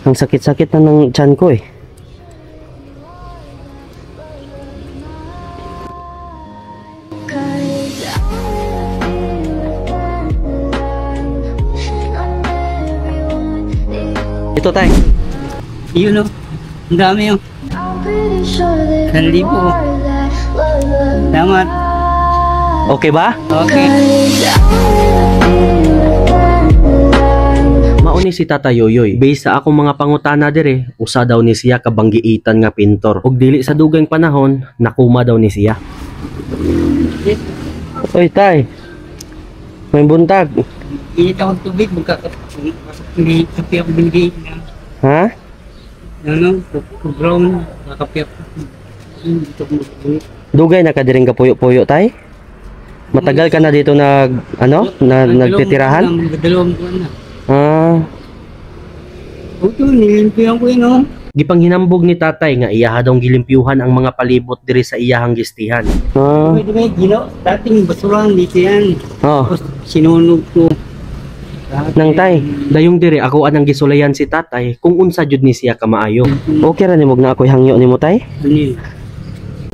Ang sakit-sakit na ng tiyan ko eh. Ito tayo. Yun o. Ang dami o. 1,000. Salamat. Okay ba? Okay. Mauni si Tata Yoyoy. Based sa akong mga pangutana dire, usa daw ni siya kabanggiitan nga pintor. Ug dili sa dugang panahon, nakuma daw ni siya. Oy tay. May buntag. Init akong tubig. Hindi kapi ako binigay na. Ha? Ano? Brown. Kapi ako. Dugay na ka diring kapuyo-puyo tay? Matagal ka na dito nagtitirahan? Dalawang buwan na. Ah. Ito, nilimpihan ko yun o. Gipanghinambog ni tatay nga iyaha daw gilimpyuhan ang mga palibot diri sa iyahang gistihan. Ah. May gino. Dating basurahan dito yan. Oh. Tapos sinunog ko. Nang tay, dayong dire ako anang gisulayan si tatay kung unsa jud ni siya kamaayo. Okay ra nimog na ako'y hangyo nimo tay? Ano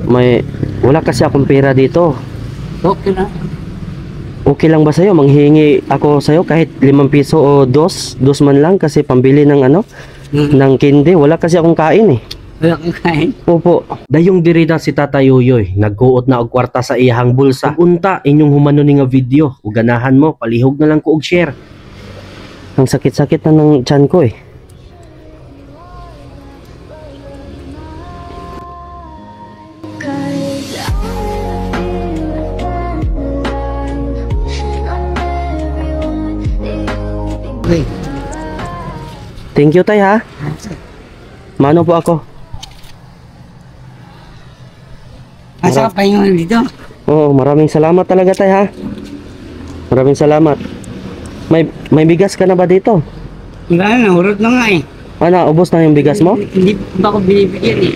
May wala kasi akong pera dito. okay na. Okay lang ba sa'yo? Manghingi ako sa'yo kahit 5 piso o 2 man lang kasi pambili ng ng kinde. Wala kasi akong kain eh. Wala kang kain? Opo. Dayong diri na si Tata Yoyoy. Nagkuot na og kwarta sa iyahang bulsa. Unta inyong humano ni nga video. Ug ganahan mo, palihog na lang ko og share. Ang sakit-sakit na ng tiyan ko eh. Okay. Thank you tay ha. Mano po ako. Asa ka pa yung dito? Oo, maraming salamat talaga tay ha. Maraming salamat. May bigas ka na ba dito? Wala na, hurot na nga eh. Ano, ubos na yung bigas mo? Hindi ba ako binibigyan eh.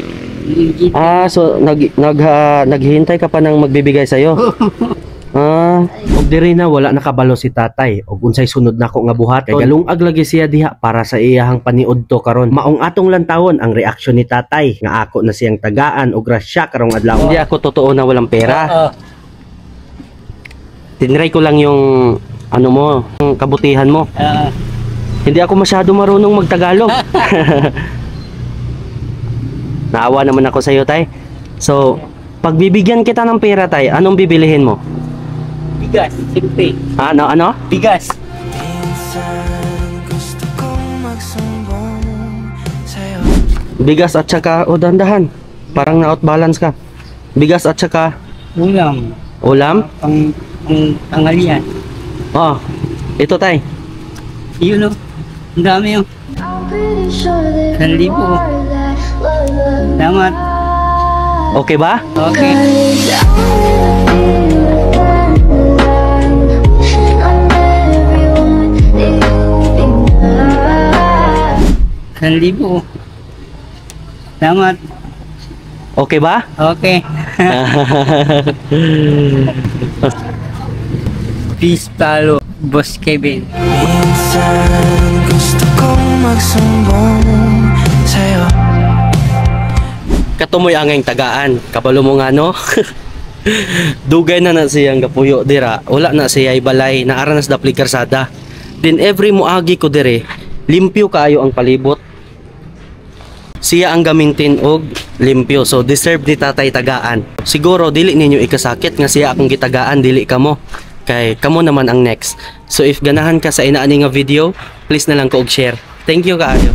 Ah, so naghihintay ka pa ng magbibigay sa'yo? Ah, og diri na wala nakabalo si tatay og unsay sunod nako nga buhat kay galungag lagi siya diha para sa iyahang paniudto karon. Maong atong lantawon ang reaksyon ni tatay nga ako na siyang tagaan og grasya karong adlaw. Hindi ako totoo na walang pera. Tinry ko lang yung ano mo, yung kabutihan mo. Hindi ako masyado marunong magtagalog. Naawa naman ako sa iyo tay. So, pagbibigyan kita ng pera tay, anong bibilihin mo? Bigas, simple. Ano? Bigas. Bigas at saka, dandahan. Parang na-out balance ka. Bigas at saka Ulam. ulam? Pang tanghalian. Oh, ito tay. Yun o. Ang dami o. 1,000. Salamat. Okay ba? Okay. Libo. Salamat. Okay ba? Okay. Peace talo, Boss Kevin. Minsan gusto kong magsumbong sa'yo. Katumoy angay tagaan. Kabalo mo nga no? Dugay na siyang kapuyo dira. Wala na siya ibalay. Naaranas da plikarsada. Then every muagi ko dire, limpyo kaayo ang palibot. Siya ang gamintin og limpyo. So deserve ni tatay tagaan. Siguro dili ninyo ikasakit nga siya akong gitagaan, dili kamo. Kay kamo naman ang next. So if ganahan ka sa inaani nga video, please na lang ko og share. Thank you kaayo.